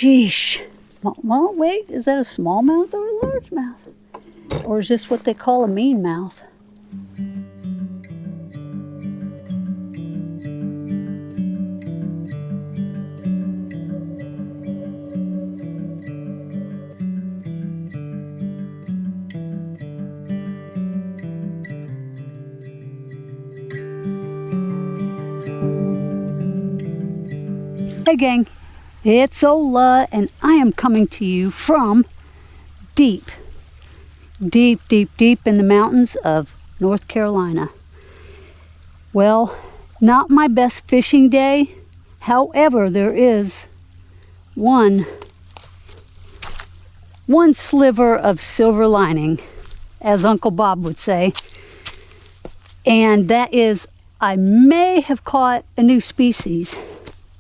Sheesh. Well, wait, is that a smallmouth or a largemouth? Or is this what they call a mean mouth? Hey gang, it's Ola and I am coming to you from deep in the mountains of North Carolina. Well, not my best fishing day. However, there is one sliver of silver lining, as Uncle Bob would say. And that is, I may have caught a new species.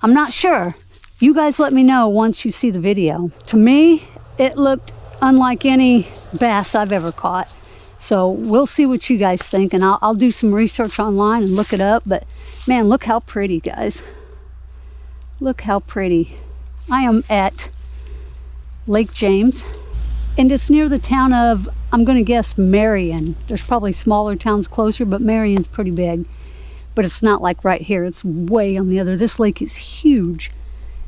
I'm not sure. You guys let me know once you see the video. To me, it looked unlike any bass I've ever caught. So we'll see what you guys think, and I'll do some research online and look it up. But man, look how pretty, guys. Look how pretty. I am at Lake James, and it's near the town of, I'm gonna guess, Marion. There's probably smaller towns closer, but Marion's pretty big. But it's not like right here, it's way on the other. This lake is huge,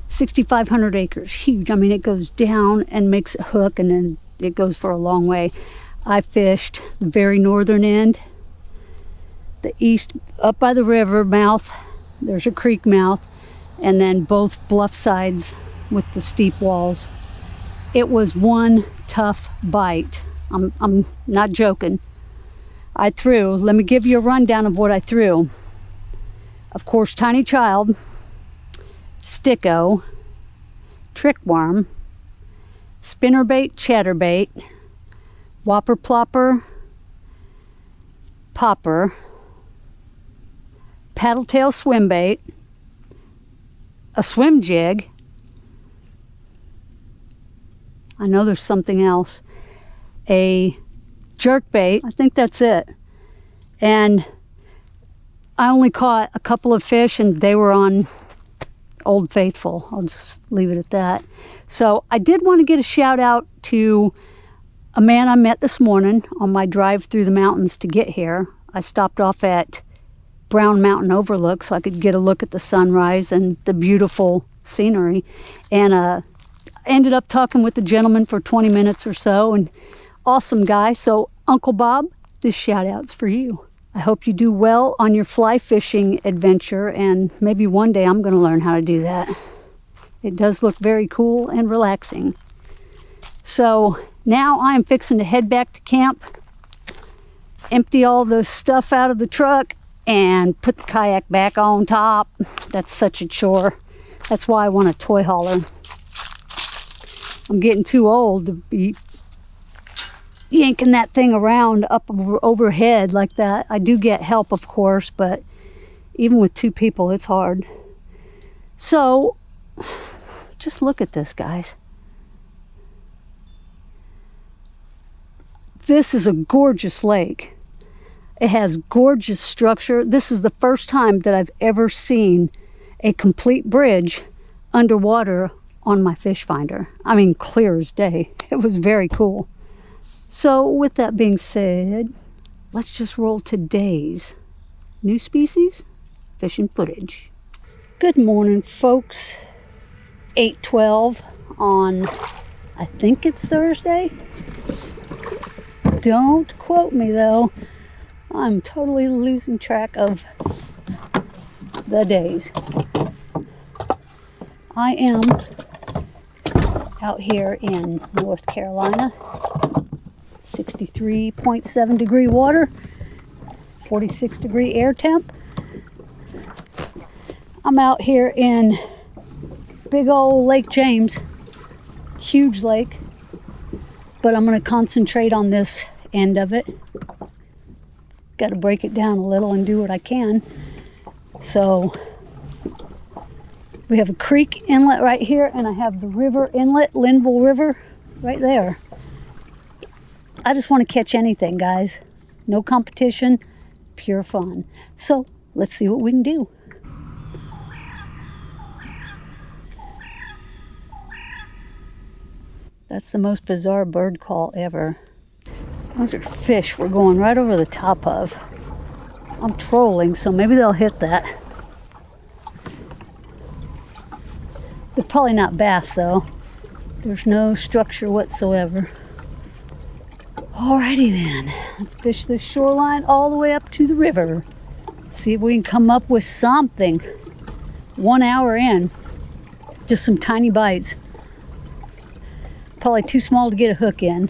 6,500 acres, huge. I mean, it goes down and makes a hook, and then it goes for a long way. I fished the very northern end, the east, up by the river mouth, there's a creek mouth, and then both bluff sides with the steep walls. It was one tough bite. I'm not joking. I threw, let me give you a rundown of what I threw. Of course, tiny child, sticko, trickworm, spinnerbait, chatterbait, whopper plopper, popper, paddletail swim bait, a swim jig. I know there's something else. A jerk bait. I think that's it. And I only caught a couple of fish, and they were on Old Faithful. I'll just leave it at that. So I did want to get a shout out to a man I met this morning on my drive through the mountains to get here. I stopped off at Brown Mountain Overlook so I could get a look at the sunrise and the beautiful scenery. And I ended up talking with the gentleman for 20 minutes or so, and awesome guy. So Uncle Bob, this shout out's for you. I hope you do well on your fly fishing adventure, and maybe one day I'm going to learn how to do that. It does look very cool and relaxing. So now I'm fixing to head back to camp, empty all the stuff out of the truck, and put the kayak back on top. That's such a chore. That's why I want a toy hauler. I'm getting too old to be yanking that thing around up overhead like that. I do get help, of course, but even with two people, it's hard. So just look at this, guys. This is a gorgeous lake. It has gorgeous structure. This is the first time that I've ever seen a complete bridge underwater on my fish finder. I mean, clear as day. It was very cool. So with that being said, let's just roll today's new species fishing footage. Good morning, folks. 8:12 on, I think it's Thursday. Don't quote me though. I'm totally losing track of the days. I am out here in North Carolina. 63.7 degree water, 46 degree air temp. I'm out here in big old Lake James, huge lake, but I'm going to concentrate on this end of it. Got to break it down a little and do what I can. So we have a creek inlet right here, and I have the river inlet, Linville River, right there. I just want to catch anything, guys. No competition, pure fun. So let's see what we can do. That's the most bizarre bird call ever. Those are fish we're going right over the top of. I'm trolling, so maybe they'll hit that. They're probably not bass, though. There's no structure whatsoever. Alrighty then, let's fish the shoreline all the way up to the river. See if we can come up with something. 1 hour in, just some tiny bites. Probably too small to get a hook in.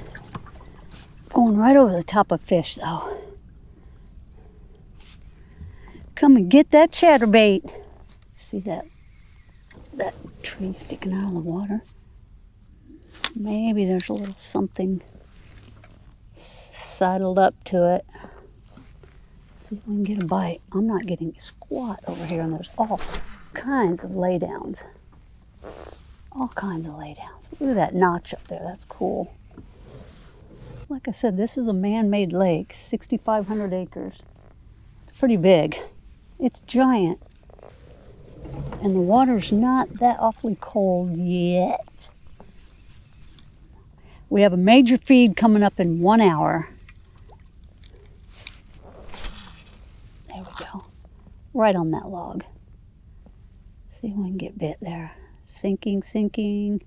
Going right over the top of fish though. Come and get that chatterbait. See that tree sticking out of the water? Maybe there's a little something sidled up to it. See if we can get a bite. I'm not getting squat over here, and there's all kinds of laydowns. All kinds of laydowns. Look at that notch up there. That's cool. Like I said, this is a man-made lake, 6,500 acres. It's pretty big. It's giant. And the water's not that awfully cold yet. We have a major feed coming up in 1 hour. There we go. Right on that log. See if we can get bit there. Sinking, sinking.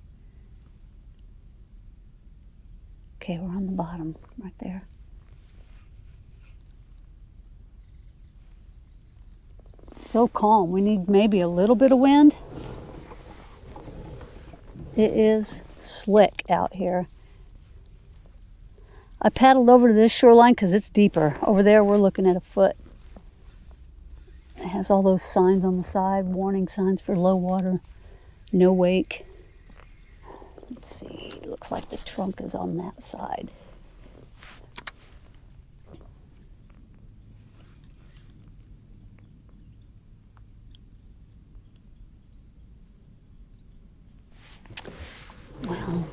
Okay, we're on the bottom right there. It's so calm. We need maybe a little bit of wind. It is slick out here. I paddled over to this shoreline because it's deeper. Over there, we're looking at a foot. It has all those signs on the side, warning signs for low water, no wake. Let's see, it looks like the trunk is on that side. Well,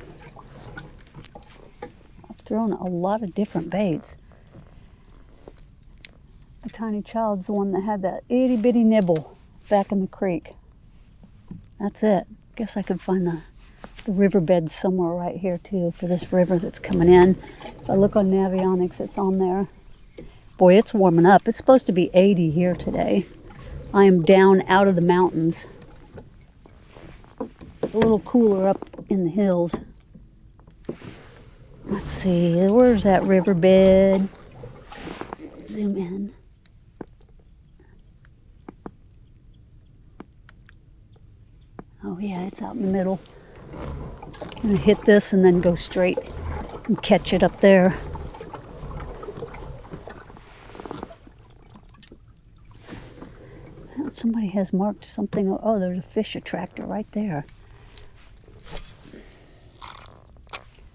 I've thrown a lot of different baits. The tiny child's the one that had that itty bitty nibble back in the creek. That's it. Guess I could find the riverbed somewhere right here too for this river that's coming in. If I look on Navionics, it's on there. Boy, it's warming up. It's supposed to be 80 here today. I am down out of the mountains. It's a little cooler up in the hills. Let's see, where's that riverbed? Zoom in. Oh yeah, it's out in the middle. I'm gonna hit this and then go straight and catch it up there. Somebody has marked something. Oh, there's a fish attractor right there.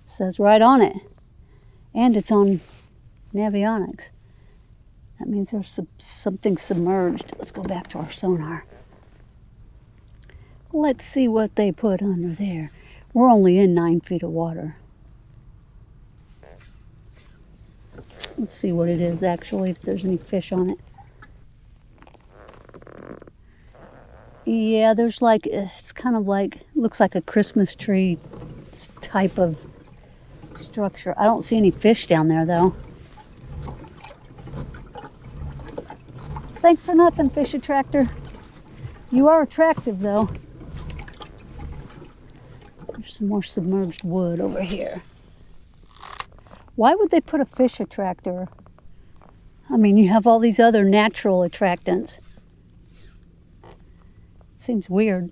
Says right on it. And it's on Navionics. That means there's something submerged. Let's go back to our sonar. Let's see what they put under there. We're only in 9 feet of water. Let's see what it is actually, if there's any fish on it. Yeah, there's like, it's kind of like, looks like a Christmas tree type of structure. I don't see any fish down there though. Thanks for nothing, fish attractor. You are attractive though. There's some more submerged wood over here. Why would they put a fish attractor? I mean, you have all these other natural attractants. Seems weird.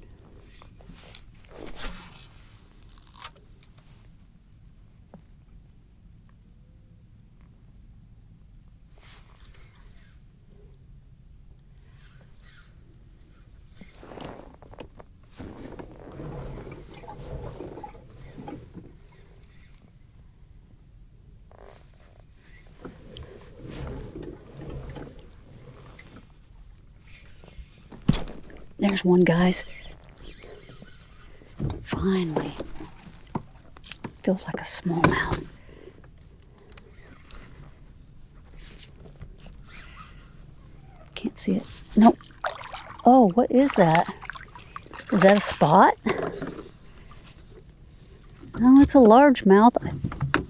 There's one, guys. Finally. Feels like a smallmouth. Can't see it. Nope. Oh, what is that? Is that a spot? No, it's a largemouth.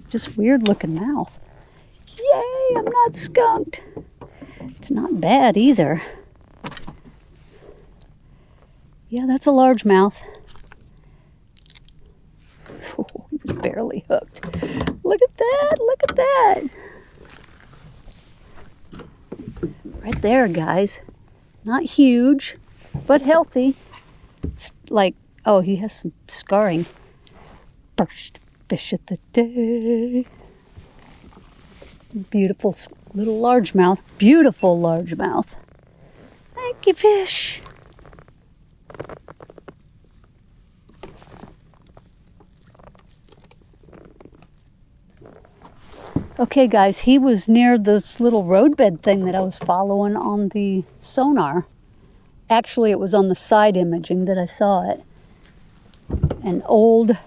Just weird looking mouth. Yay, I'm not skunked. It's not bad either. Yeah, that's a largemouth. Oh, he was barely hooked. Look at that, look at that. Right there, guys. Not huge, but healthy. It's like, oh, he has some scarring. First fish of the day. Beautiful little largemouth. Beautiful largemouth. Thank you, fish. Okay, guys, he was near this little roadbed thing that I was following on the sonar. Actually, it was on the side imaging that I saw it. An old,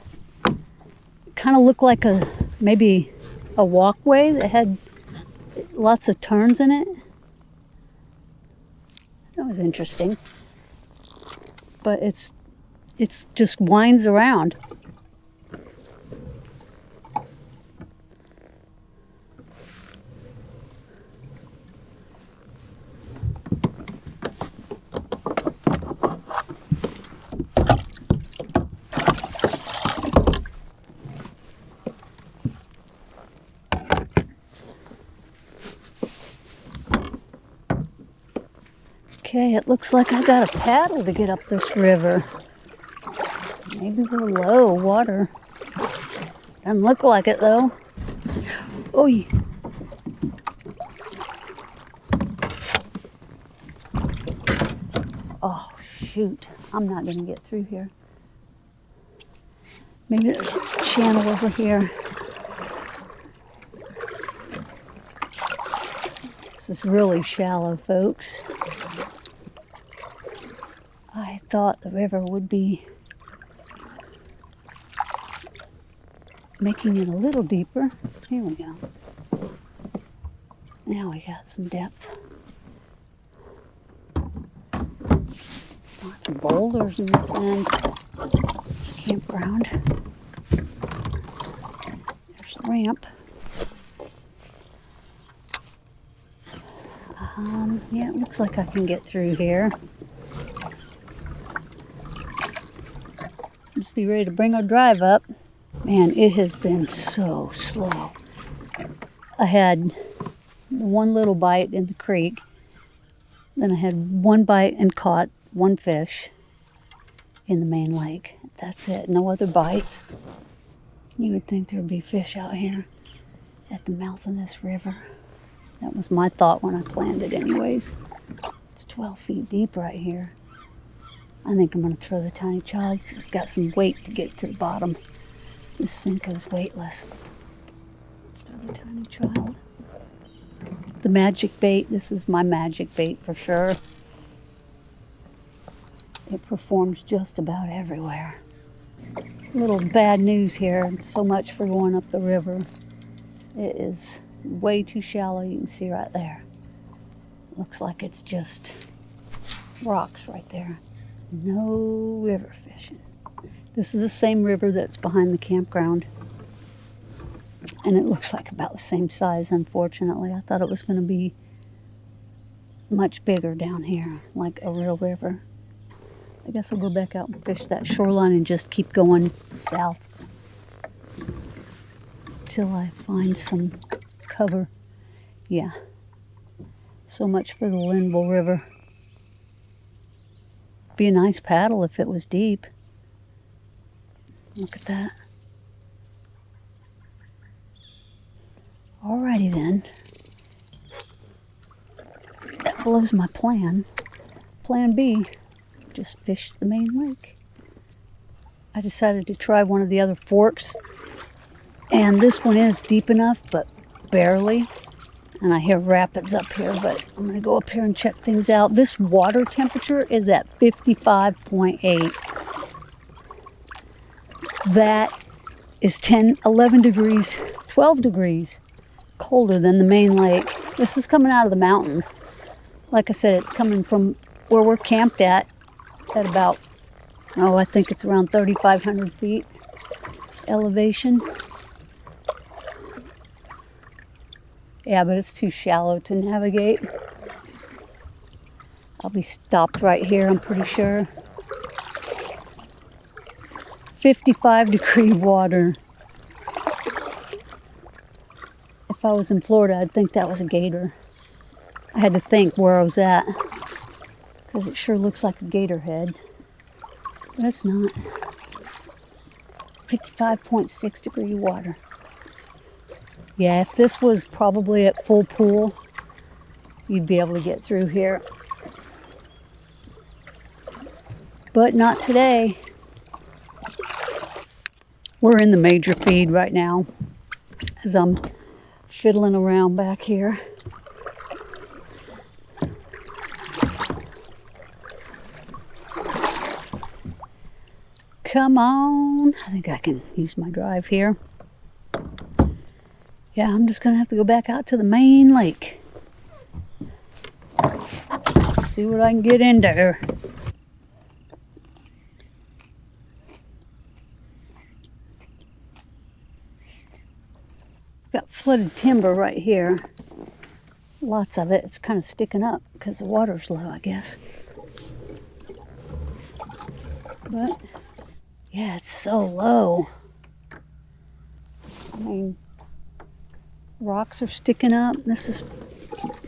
kind of looked like maybe a walkway that had lots of turns in it. That was interesting. But it's just winds around. Okay, it looks like I got a paddle to get up this river. Maybe we're low water. Doesn't look like it though. Oh, oh shoot, I'm not gonna get through here. Maybe there's a channel over here. This is really shallow, folks. I thought the river would be making it a little deeper. Here we go. Now we got some depth. Lots of boulders in this end. Campground. There's the ramp. Yeah, it looks like I can get through here. Just be ready to bring our drive up. Man, it has been so slow. I had one little bite in the creek. Then I had one bite and caught one fish in the main lake. That's it, no other bites. You would think there would be fish out here at the mouth of this river. That was my thought when I planned it anyways. It's 12 feet deep right here. I think I'm gonna throw the tiny child because it's got some weight to get to the bottom. This Senko's weightless. Let's throw the tiny child. The magic bait, this is my magic bait for sure. It performs just about everywhere. Little bad news here, so much for going up the river. It is way too shallow, you can see right there. Looks like it's just rocks right there. No river fishing. This is the same river that's behind the campground. And it looks like about the same size, unfortunately. I thought it was going to be much bigger down here, like a real river. I guess I'll go back out and fish that shoreline and just keep going south till I find some cover. Yeah. So much for the Linville River. Be a nice paddle if it was deep. Look at that. Alrighty then. That blows my plan. Plan B, just fish the main lake. I decided to try one of the other forks, and this one is deep enough, but barely. And I hear rapids up here, but I'm gonna go up here and check things out. This water temperature is at 55.8. That is 10, 11 degrees, 12 degrees colder than the main lake. This is coming out of the mountains. Like I said, it's coming from where we're camped at about, I think it's around 3,500 feet. elevation. Yeah, but it's too shallow to navigate. I'll be stopped right here, I'm pretty sure. 55-degree water. If I was in Florida, I'd think that was a gator. I had to think where I was at, because it sure looks like a gator head. But it's not. 55.6 degree water. Yeah, if this was probably at full pool, you'd be able to get through here. But not today. We're in the major feed right now as I'm fiddling around back here. Come on. I think I can use my drive here. Yeah, I'm just gonna have to go back out to the main lake. See what I can get into. Got flooded timber right here. Lots of it. It's kind of sticking up because the water's low, I guess. But yeah, it's so low. I mean, rocks are sticking up. This is,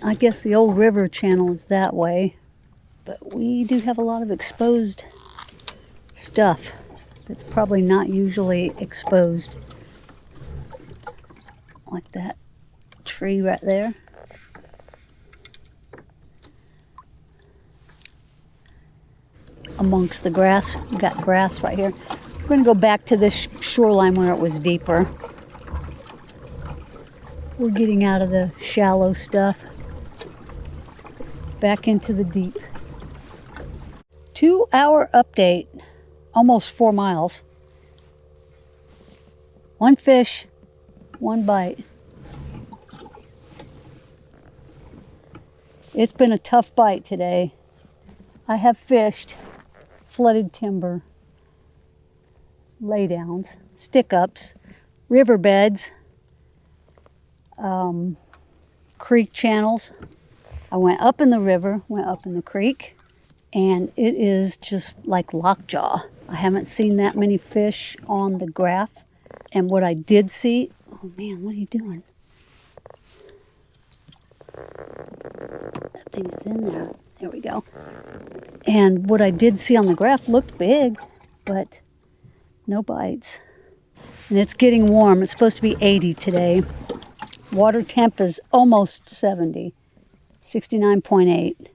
I guess the old river channel is that way. But we do have a lot of exposed stuff that's probably not usually exposed. Like that tree right there. Amongst the grass. We've got grass right here. We're going to go back to this shoreline where it was deeper. We're getting out of the shallow stuff. Back into the deep. 2-hour update. Almost 4 miles. 1 fish. 1 bite. It's been a tough bite today. I have fished flooded timber, laydowns, stick-ups, riverbeds, creek channels. I went up in the river, went up in the creek, and it is just like lockjaw. I haven't seen that many fish on the graph. And what I did see, oh man, what are you doing? That thing is in there. There we go. And what I did see on the graph looked big, but no bites. And it's getting warm. It's supposed to be 80 today. Water temp is almost 70, 69.8.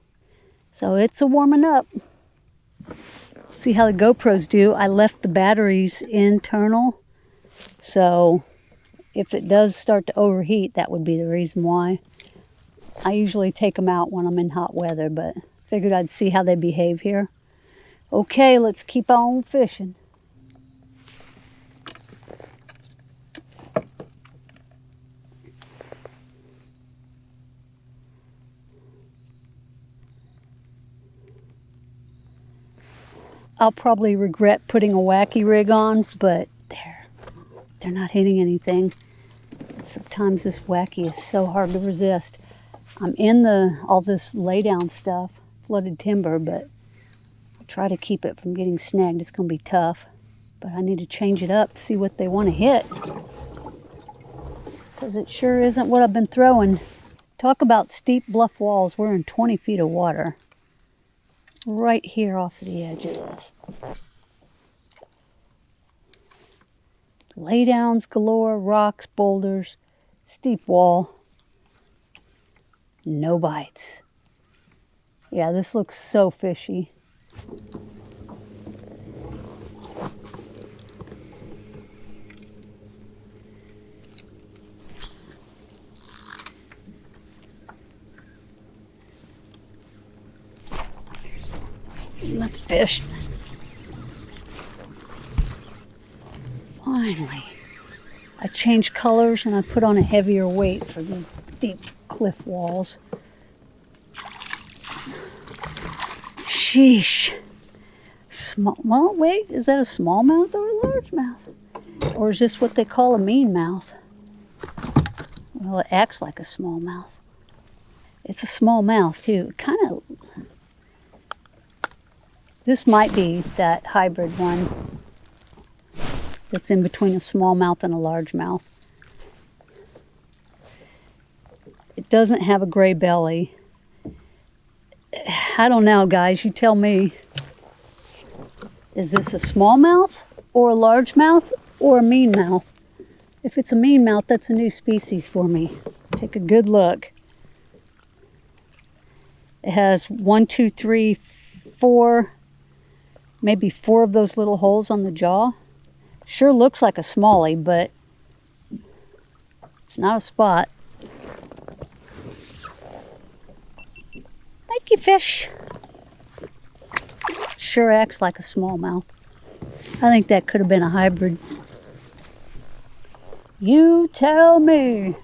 So it's a warming up. See how the GoPros do. I left the batteries internal. So if it does start to overheat, that would be the reason why. I usually take them out when I'm in hot weather, but figured I'd see how they behave here. Okay, let's keep on fishing. I'll probably regret putting a wacky rig on, but they're not hitting anything. Sometimes this wacky is so hard to resist. I'm in all this laydown stuff, flooded timber, but I'll try to keep it from getting snagged. It's going to be tough, but I need to change it up, see what they want to hit, because it sure isn't what I've been throwing. Talk about steep bluff walls. We're in 20 feet of water right here off the edge of this. Laydowns galore, rocks, boulders, steep wall. No bites. Yeah, this looks so fishy. Let's fish. Finally. I changed colors and I put on a heavier weight for these deep cliff walls. Sheesh. Well, wait, is that a smallmouth or a largemouth? Or is this what they call a mean mouth? Well, it acts like a smallmouth. It's a small mouth too. Kind of. This might be that hybrid one that's in between a smallmouth and a largemouth. It doesn't have a gray belly. I don't know, guys. You tell me. Is this a smallmouth or a largemouth or a mean mouth? If it's a mean mouth, that's a new species for me. Take a good look. It has 1, 2, 3, 4, maybe 4 of those little holes on the jaw. Sure looks like a smallie, but it's not a spot. Thank you, fish. Sure acts like a smallmouth. I think that could have been a hybrid. You tell me.